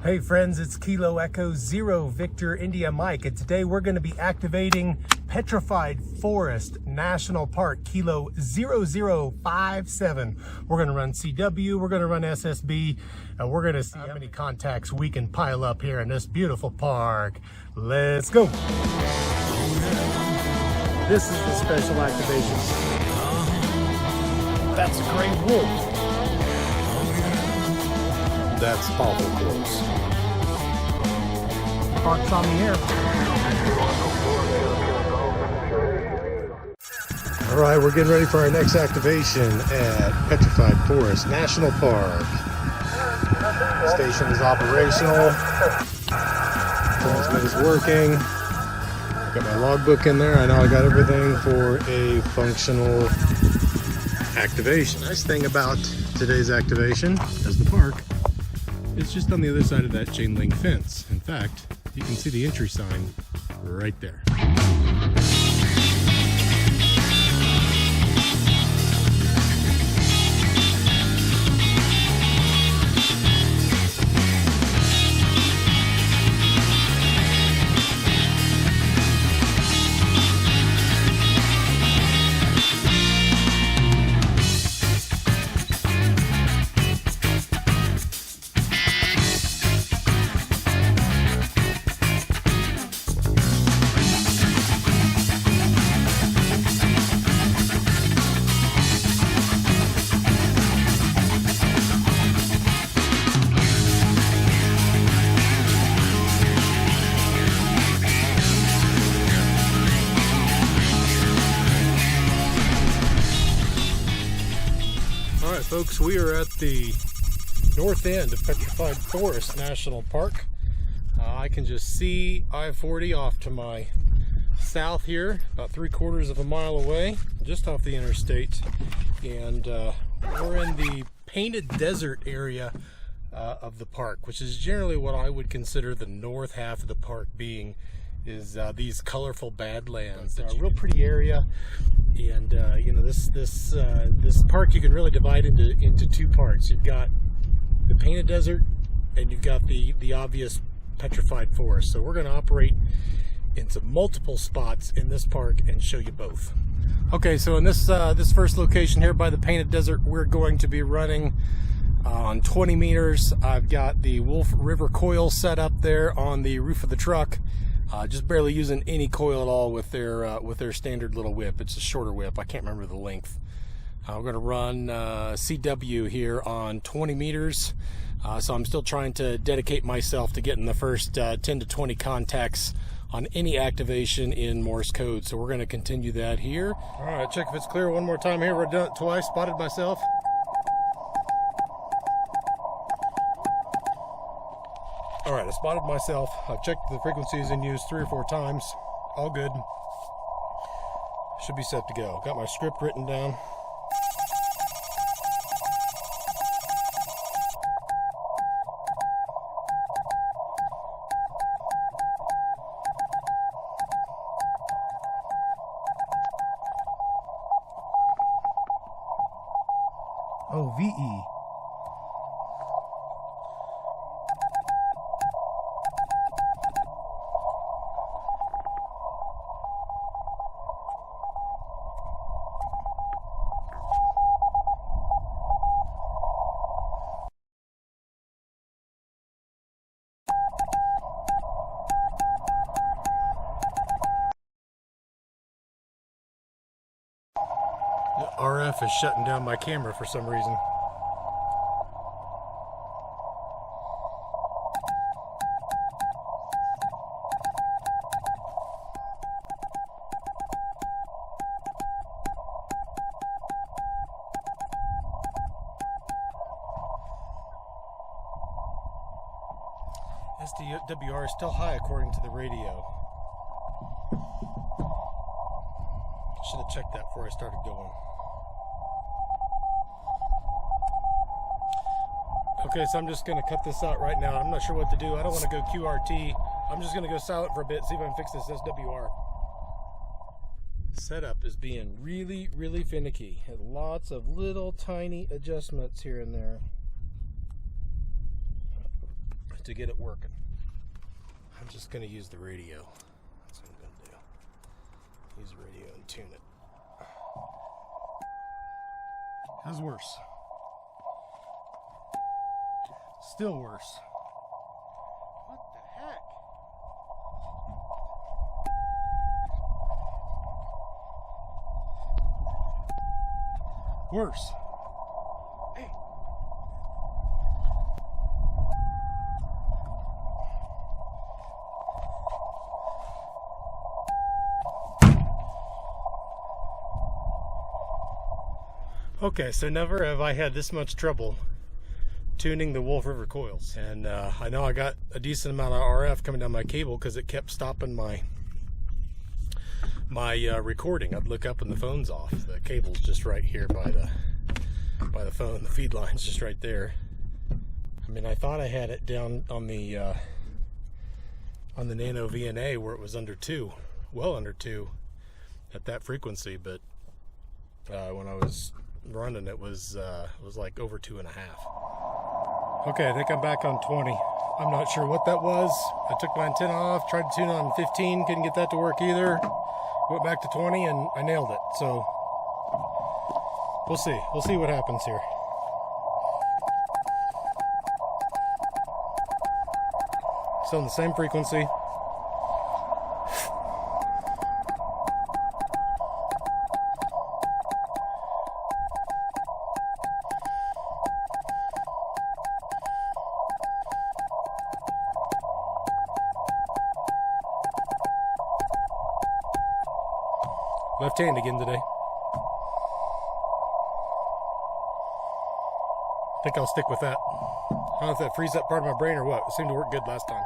Hey friends, it's Kilo Echo 0 Victor India Mike, and today we're going to be activating Petrified Forest National Park, Kilo 0057. We're going to run CW, we're going to run SSB, and we're going to see how many contacts we can pile up here in this beautiful park. Let's go! This is the special activation. That's a gray wolf. That's awful close. Park's on the air. All right, we're getting ready for our next activation at Petrified Forest National Park. Station is operational. Transmit is working. Got my logbook in there. I know I got everything for a functional activation. Nice thing about today's activation is the park. It's just on the other side of that chain link fence. In fact, you can see the entry sign right there. Folks, we are at the north end of Petrified Forest National Park. I can just see I-40 off to my south here, about 3/4 of a mile away, just off the interstate. And we're in the painted desert area of the park, which is generally what I would consider the north half of the park being, is these colorful badlands. It's a real pretty area. And you know, this park you can really divide into two parts. You've got the painted desert, and you've got the obvious petrified forest. So we're going to operate into multiple spots in this park and show you both. Okay, so in this first location here by the painted desert, we're going to be running on 20 meters. I've got the Wolf River coil set up there on the roof of the truck. Just barely using any coil at all with their standard little whip. It's a shorter whip. I can't remember the length. We're going to run CW here on 20 meters. So I'm still trying to dedicate myself to getting the first 10 to 20 contacts on any activation in Morse code. So we're going to continue that here. All right, check if it's clear one more time here. We've done it twice. Spotted myself. All right, I spotted myself. I've checked the frequencies in use 3 or 4 times. All good. Should be set to go. Got my script written down. OVE. RF is shutting down my camera for some reason. SDWR is still high according to the radio. Should have checked that before I started going. Okay, so I'm just going to cut this out right now. I'm not sure what to do. I don't want to go QRT. I'm just going to go silent for a bit, see if I can fix this SWR. Setup is being really, really finicky. And lots of little tiny adjustments here and there. to get it working. I'm just going to use the radio. That's what I'm going to do. Use the radio and tune it. How's worse? Still worse. What the heck? Worse. Hey. Okay, so never have I had this much trouble tuning the Wolf River coils. And I know I got a decent amount of RF coming down my cable because it kept stopping my recording. I'd look up and the phone's off. The cable's just right here by the phone. The feed line's just right there. I mean, I thought I had it down on the Nano VNA where it was under 2, well under 2 at that frequency, but when I was running it was like over 2.5. Okay, I think I'm back on 20. I'm not sure what that was. I took my antenna off, tried to tune on 15, couldn't get that to work either. Went back to 20 and I nailed it. So we'll see. We'll see what happens here. Still on the same frequency. Left hand again today. I think I'll stick with that. I don't know if that frees up part of my brain or what. It seemed to work good last time.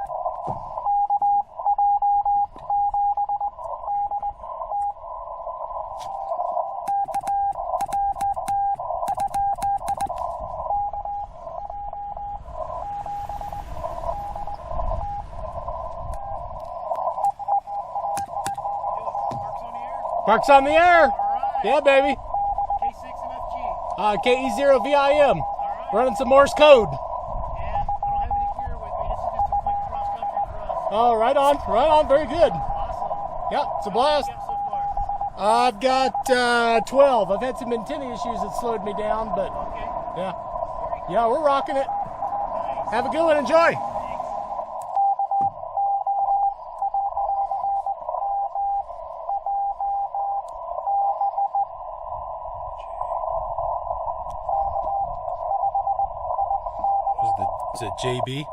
Mark's on the air. All right. Yeah, baby. K6 MFG. KE0VIM. All right. Running some Morse Code. And I don't have any gear with me. This is just a quick cross country for us. Oh, right on. Right on. Very good. Awesome. Yeah, it's a blast. How many you got so far? I've got 12. I've had some antenna issues that slowed me down, but Okay. yeah. Very good. Yeah, we're rocking it. Nice. Have a good one. Enjoy. Thanks. Is it JB?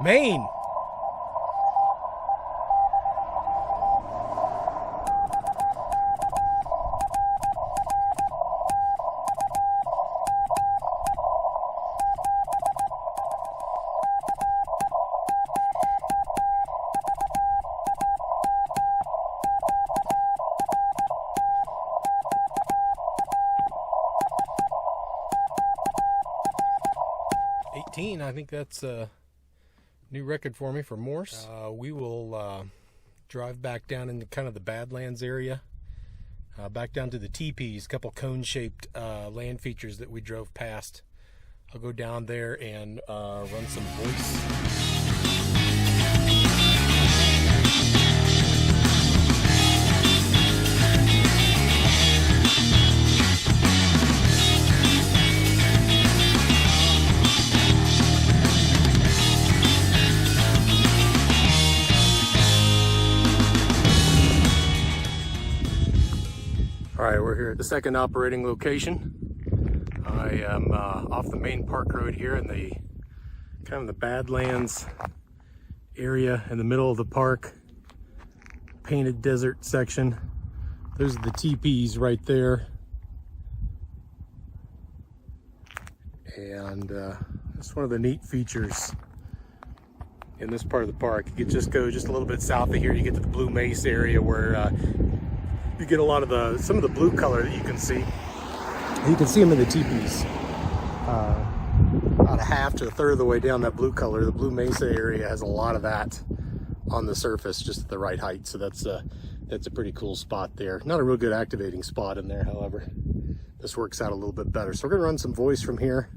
Maine. I think that's a new record for me for Morse. We will drive back down into kind of the Badlands area, back down to the teepees, a couple cone-shaped land features that we drove past. I'll go down there and run some voice. All right, we're here at the second operating location. I am off the main park road here in the kind of the Badlands area in the middle of the park. Painted desert section. Those are the teepees right there. And it's one of the neat features in this part of the park. You could just go just a little bit south of here, you get to the Blue Mesa area where you get a lot of some of the blue color that you can see. You can see them in the teepees. About a half to a third of the way down that blue color. The Blue Mesa area has a lot of that on the surface, just at the right height. So that's a pretty cool spot there. Not a real good activating spot in there, however. This works out a little bit better. So we're gonna run some voice from here.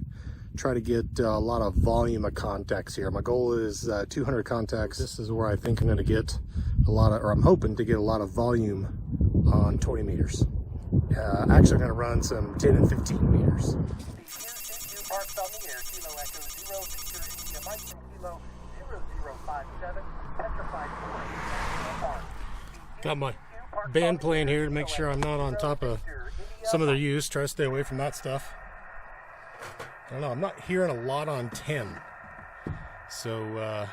Try to get a lot of volume of contacts here. My goal is 200 contacts. This is where I think I'm gonna get a lot of, or I'm hoping to get a lot of volume on 20 meters. Actually, I'm gonna run some 10 and 15 meters. Got my band playing here to make sure I'm not on top of some of their use. Try to stay away from that stuff. I don't know, I'm not hearing a lot on 10. So, I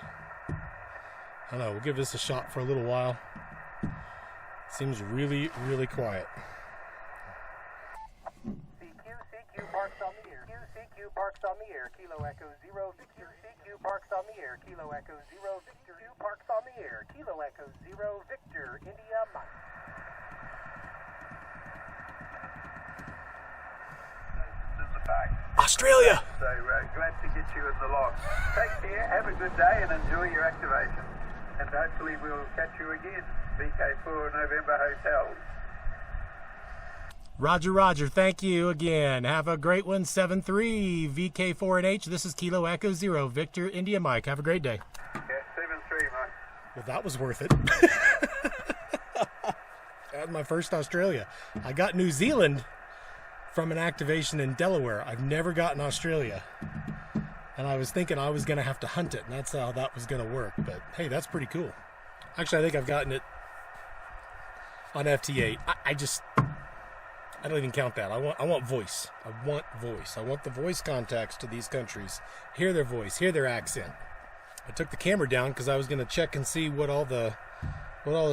don't know, we'll give this a shot for a little while. Seems really, really quiet. CQ parks on the air. CQ parks on the air. Kilo Echo 0 Victor. CQ parks on the air. Kilo Echo 0 Victor. CQ parks on the air. Kilo Echo 0 Victor. India Mike. Australia! So glad to get you in the log. Take care, have a good day and enjoy your activation. And hopefully we'll catch you again. VK4 November Hotel. Roger, roger. Thank you again. Have a great one. 7-3 VK4NH. This is Kilo Echo 0 Victor India Mike. Have a great day. Yeah, 7-3, mate. Well, that was worth it. That was my first Australia. I got New Zealand from an activation in Delaware. I've never gotten Australia. And I was thinking I was going to have to hunt it, and that's how that was going to work. But hey, that's pretty cool. Actually, I think I've gotten it on FT-8. I don't even count that. I want voice. I want voice. I want the voice contacts to these countries. Hear their voice, hear their accent. I took the camera down because I was going to check and see what all the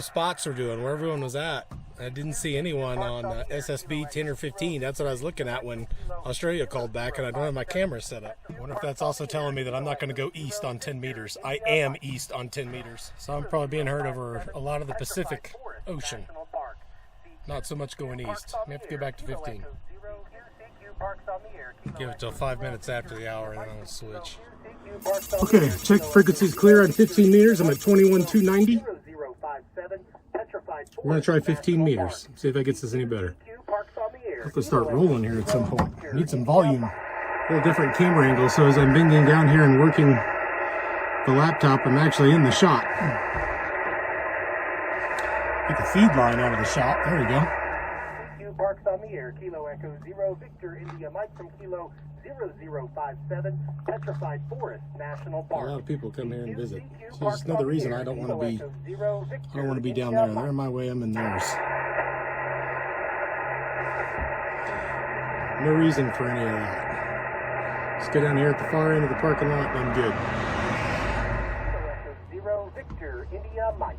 spots are doing, where everyone was at. I didn't see anyone on SSB 10 or 15. That's what I was looking at when Australia called back, and I don't have my camera set up. I wonder if that's also telling me that I'm not going to go east on 10 meters. I am east on 10 meters. So I'm probably being heard over a lot of the Pacific Ocean. Not so much going east. I have to go back to 15. Give it till 5 minutes after the hour, and then I'll switch. Okay, check frequency's clear on 15 meters. I'm at 21,290. We're going to try 15 meters. See if that gets us any better. Let's start rolling here at some point. I need some volume. A little different camera angle, so as I'm bending down here and working the laptop, I'm actually in the shot. Get the feed line out of the shot. There we go. CQ parks on the air. Kilo Echo 0 Victor India Mike from Kilo 0057 Petrified Forest National Park. A lot of people come here and visit. So it's another reason I don't want to be down there. They're in my way, I'm in theirs. No reason for any of that. Just go down here at the far end of the parking lot and I'm good. Kilo Echo 0 Victor India Mike.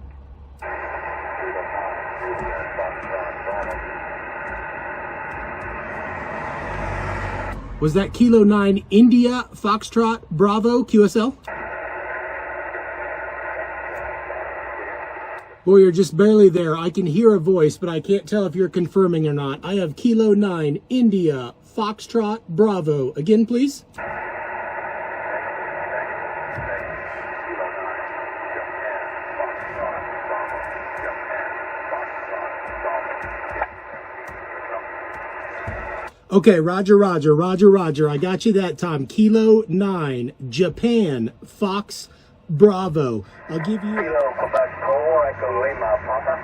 Was that Kilo 9 India Foxtrot Bravo QSL? Boy, you're just barely there. I can hear a voice, but I can't tell if you're confirming or not. I have Kilo 9 India Foxtrot Bravo. Again, please. Okay, roger, roger, roger, roger. I got you that time. Kilo 9, Japan, Fox, Bravo. I'll give you... Kilo Quebec 4, Echo Lima, Papa.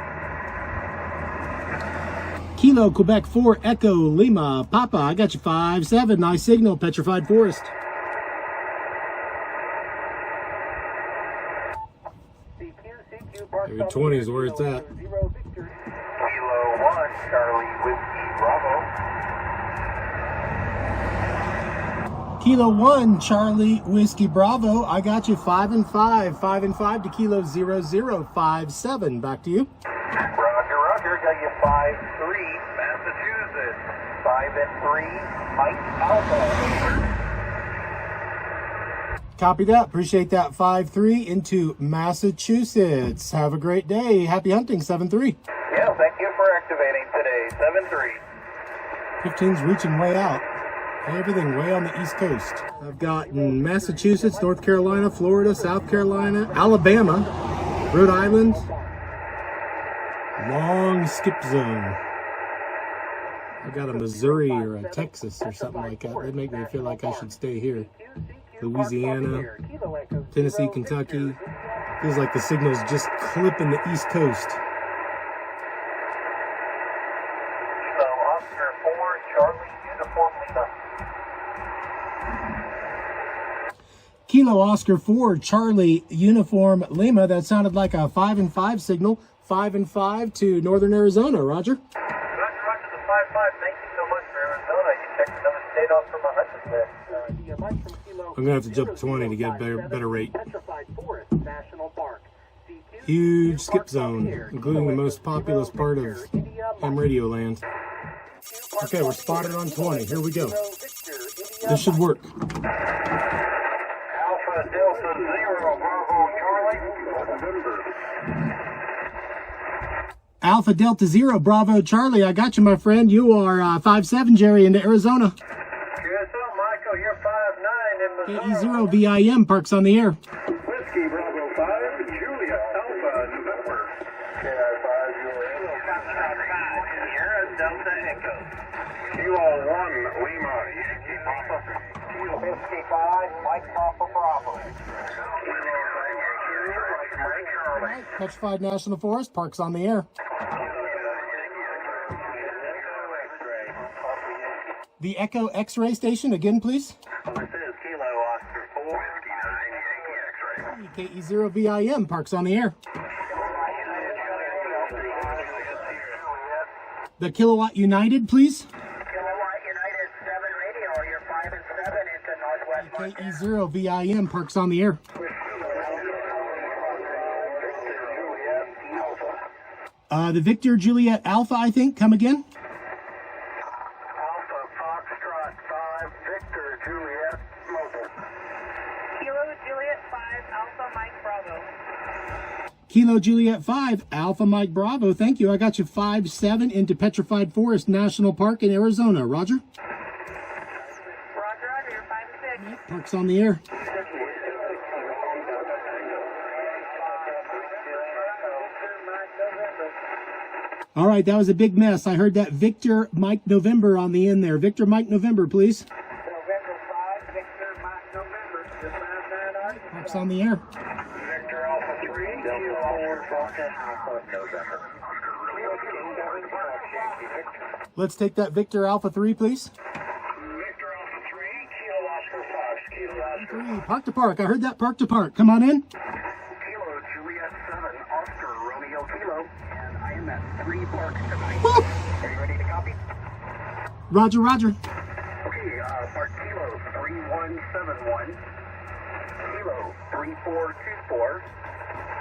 Kilo Quebec 4, Echo Lima, Papa. I got you 5-7. Nice signal, Petrified Forest. Maybe 20 is where it's at. Kilo 1, Charlie Whiskey Bravo. Kilo 1, Charlie Whiskey Bravo. I got you 5 and 5. 5 and 5 to Kilo 0057. Back to you. Roger, Roger. Got you 5-3, Massachusetts. 5 and 3, Mike Alpha. Copy that. Appreciate that. 5-3 into Massachusetts. Have a great day. Happy hunting. 7-3. Yeah, thank you for activating today. 7-3. 15's reaching way out. Everything way on the East Coast. I've gotten Massachusetts, North Carolina, Florida, South Carolina, Alabama, Rhode Island. Long skip zone. I got a Missouri or a Texas or something like that. They make me feel like I should stay here. Louisiana, Tennessee, Kentucky. Feels like the signal's just clipping the East Coast. So, Oscar 4, Charlie, Uniform Lima. Kilo Oscar 4, Charlie Uniform Lima. That sounded like a 5 and 5 signal. 5 and 5 to Northern Arizona. Roger. Roger, Roger, the 5-5. Thank you so much for Arizona. You checked another state off from 100 there. I'm gonna have to jump 20 to get a better rate. Petrified Forest National Park. Huge skip zone, including the most populous part of ham radio land. Okay, we're spotted on 20. Here we go. This should work. Alpha Delta 0, Bravo Charlie. Alpha Delta 0, Bravo Charlie. I got you, my friend. You are 5-7, Jerry, into Arizona. QSL Michael, you're 5-9 in Missouri. KE0 VIM, Parks on the air. Whiskey Bravo 5, Julia Alpha November. KI5, Sierra Delta Echo. Kilo 1, Lima, Yankee Papa. Kilo Whiskey 5, Mike Papa Bravo. Kilo Mike Charlie. Petrified National Forest, Parks on the air. The Echo X-ray station again, please. This is Kilo Oscar 4, Yankee X-ray. KE0 VIM, Parks on the air. The Kilowatt United, please. Kilowatt United 7 radio, you're 5 and 7 into Northwest KE0 VIM, Parks on the air. The Victor Juliet Alpha, I think. Come again. Alpha Foxtrot 5, Victor Juliet Mobile. Kilo Juliet 5, Alpha Mike Bravo. Kilo Juliet 5, Alpha Mike Bravo. Thank you. I got you 5-7 into Petrified Forest National Park in Arizona. Roger. Roger, Roger, you're 5 and 6. Parks on the air. All right, that was a big mess. I heard that Victor Mike November on the end there. Victor Mike November, please. November 5, Victor Mike November. You're 5-9, Parks on the air. Victor Alpha 3, Kilo Oscar Foxtrot Alpha November. Let's take that Victor Alpha 3, please. Victor Alpha 3, Kilo Oscar Fox, Kilo Oscar 3, park to park. I heard that park to park. Come on in. Kilo Juliet 7, Oscar Romeo Kilo, and I am at 3 parks tonight. Woo! Are you ready to copy? Roger, Roger. Okay, park Kilo 3171, Kilo 3424,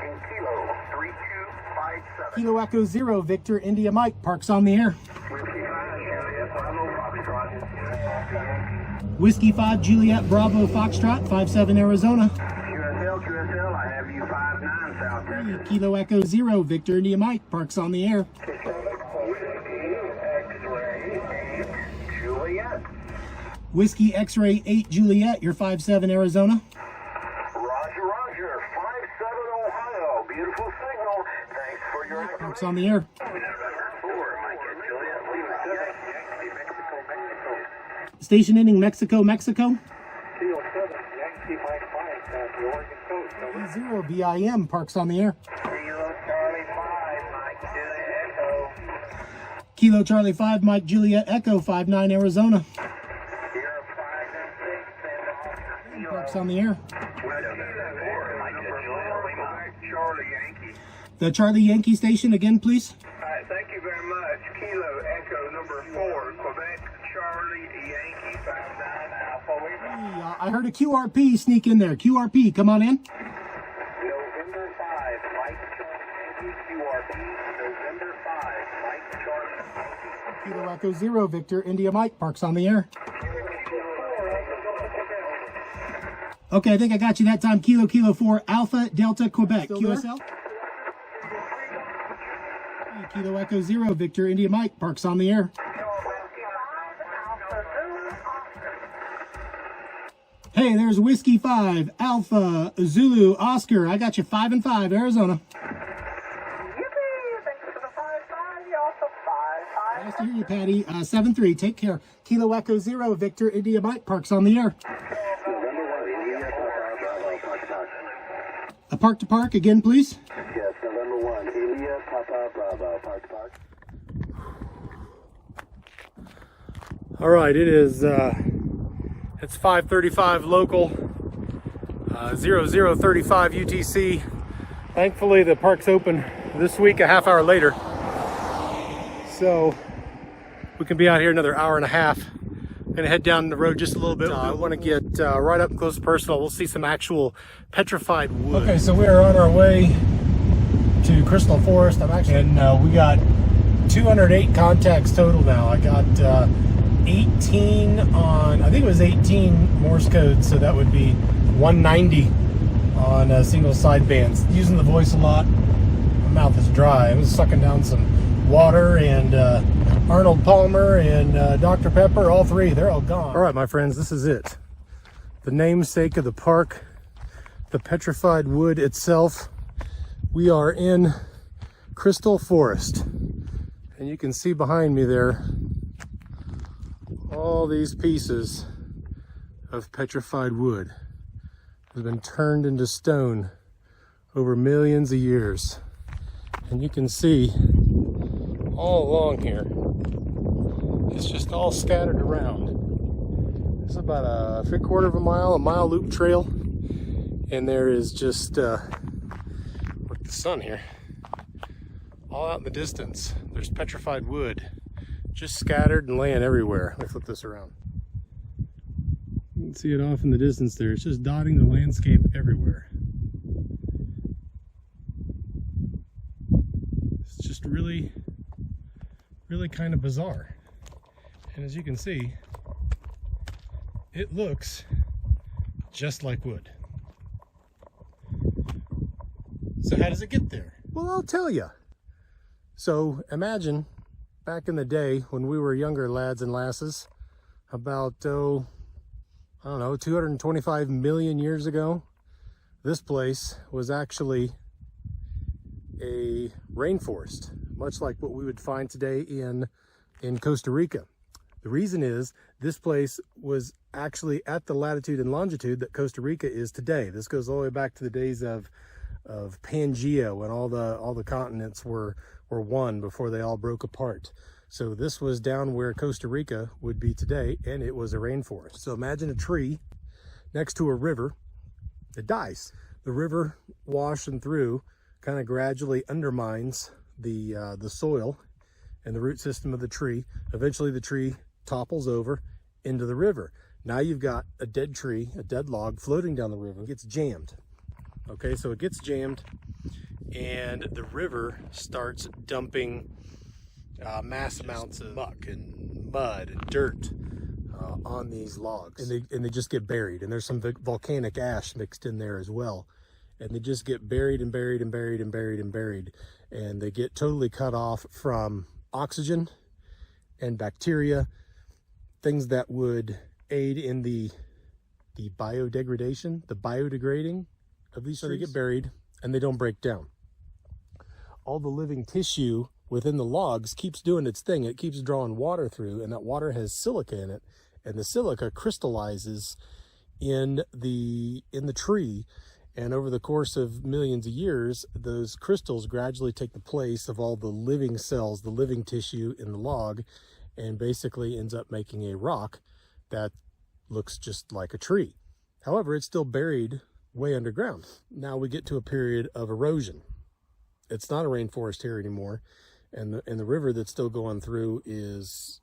and Kilo 3257. Kilo Echo 0, Victor India Mike. Parks on the air. Whiskey 5, Juliet Bravo Foxtrot, 5-7, Arizona. QSL, I have you 5-9, South Texas. Kilo Echo 0, Victor India Mike. Parks on the air. Juliet. Whiskey X-ray 8, Juliet. You're 5-7, Arizona. Roger, Roger. 5-7, Ohio. Beautiful signal. Thanks for your Parks on the air. 4, Mike and Juliet. Lima 7, Mexico, Mexico. Station ending Mexico, Mexico. Kilo 7, Yankee Mike 5, the Oregon coast. 0 VIM. Parks on the air. Kilo Charlie 5, Mike Juliet Echo. Kilo Charlie 5, Mike Juliet Echo, 5-9, Arizona. You're 5 and 6, and Parks on the air. Charlie Yankee. The Charlie Yankee station again, please. All right, thank you very much. Kilo Echo 4, Quebec, Charlie, Yankee, 59, Alpha Lima. I heard a QRP sneak in there. QRP, come on in. November 5, Mike Charlie, QRP, November 5, Mike Charlie, Kilo Echo 0, Victor, India Mike, parks on the air. Okay, I think I got you that time. Kilo 4, Alpha Delta Quebec. QSL. Kilo Echo 0, Victor, India Mike, parks on the air. Hey, there's Whiskey 5, Alpha Zulu Oscar. I got you 5 and 5, Arizona. Nice to hear you, Patty. 7-3, take care. Kilo Echo 0, Victor, India Mike, parks on the air. A park to park again, please. Yes, November 1, India, Papa, Bravo, park to park. All right, it's 5:35 local, 0035 UTC. Thankfully, the park's open this week a half hour later, so we can be out here another hour and a half. I'm gonna head down the road just a little bit. I want to get right up close and personal. We'll see some actual petrified wood. Okay, so we are on our way to Crystal Forest. And we got 208 contacts total now. I got 18 on, I think it was 18 Morse Code, so that would be 190 on single sidebands. Using the voice a lot. My mouth is dry. I was sucking down some water and Arnold Palmer and Dr. Pepper, all three, they're all gone. All right, my friends, this is it. The namesake of the park, the petrified wood itself. We are in Crystal Forest. And you can see behind me there, all these pieces of petrified wood have been turned into stone over millions of years. And you can see all along here, it's just all scattered around. It's about a 3/4 of a mile loop trail, and there is just with the sun here, all out in the distance, there's petrified wood just scattered and laying everywhere. Let me flip this around. You can see it off in the distance there. It's just dotting the landscape everywhere. It's just really kind of bizarre. And as you can see, it looks just like wood. So how does it get there? Well, I'll tell you. So imagine back in the day when we were younger lads and lasses, about, I don't know, 225 million years ago, this place was actually a rainforest, much like what we would find today in Costa Rica. The reason is this place was actually at the latitude and longitude that Costa Rica is today. This goes all the way back to the days of Pangea, when all the continents were one before they all broke apart. So this was down where Costa Rica would be today, and it was a rainforest. So imagine a tree next to a river. It dies. The river washing through kind of gradually undermines the soil and the root system of the tree. Eventually the tree topples over into the river. Now you've got a dead tree, a dead log floating down the river. It gets jammed. Okay, so it gets jammed and the river starts dumping mass amounts of muck and mud and dirt on these logs, and they just get buried, and there's some volcanic ash mixed in there as well, and they just get buried and buried and buried and buried and buried, and they get totally cut off from oxygen and bacteria, things that would aid in the biodegradation, the biodegrading of these trees. So they get buried and they don't break down. All the living tissue within the logs keeps doing its thing. It keeps drawing water through, and that water has silica in it, and the silica crystallizes in the tree, and over the course of millions of years, those crystals gradually take the place of all the living cells, the living tissue in the log, and basically ends up making a rock that looks just like a tree. However, it's still buried way underground. Now we get to a period of erosion. It's not a rainforest here anymore. and the river that's still going through is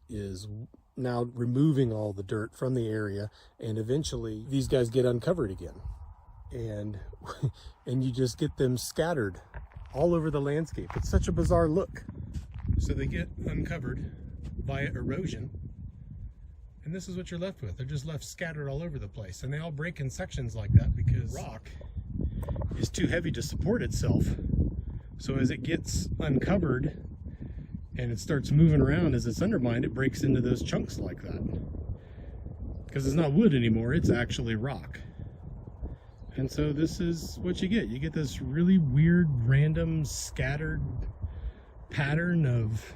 now removing all the dirt from the area, and eventually these guys get uncovered again, and you just get them scattered all over the landscape. It's such a bizarre look. So they get uncovered via erosion, and this is what you're left with. They're just left scattered all over the place, and they all break in sections like that because rock is too heavy to support itself. So as it gets uncovered and it starts moving around, as it's undermined, it breaks into those chunks like that. Because it's not wood anymore, it's actually rock. And so this is what you get. You get this really weird, random, scattered pattern of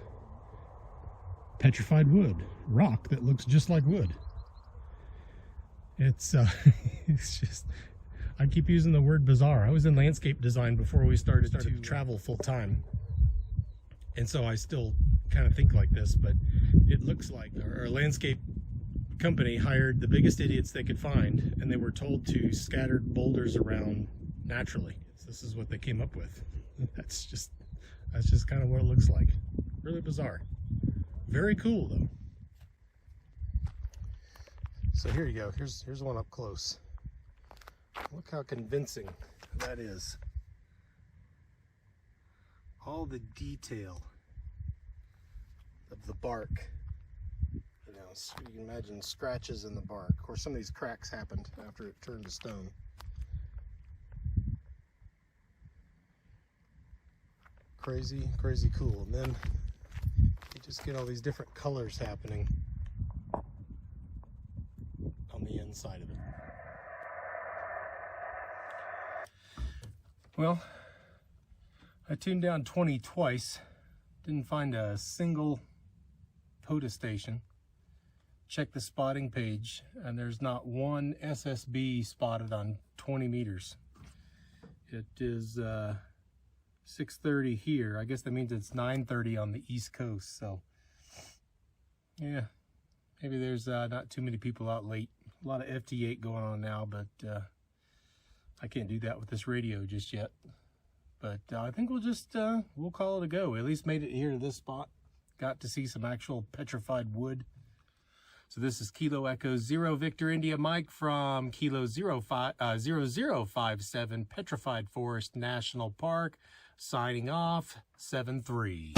petrified wood, rock that looks just like wood. It's it's just, I keep using the word bizarre. I was in landscape design before we started to travel full time, and so I still kind of think like this, but it looks like our landscape company hired the biggest idiots they could find, and they were told to scatter boulders around naturally. This is what they came up with. That's just kind of what it looks like. Really bizarre. Very cool though. So here you go. Here's one up close. Look how convincing that is. All the detail of the bark. You know, so you can imagine scratches in the bark. Of course, some of these cracks happened after it turned to stone. Crazy, crazy cool. And then you just get all these different colors happening on the inside of it. Well, I tuned down 20 twice, didn't find a single POTA station. Checked the spotting page, and there's not one SSB spotted on 20 meters. It is 6:30 here. I guess that means it's 9:30 on the East Coast. So, yeah, maybe there's not too many people out late. A lot of FT-8 going on now, but I can't do that with this radio just yet. But I think we'll just we'll call it a go. We at least made it here to this spot. Got to see some actual petrified wood. So this is Kilo Echo 0 Victor India Mike from Kilo 0057 Petrified Forest National Park, signing off 7-3.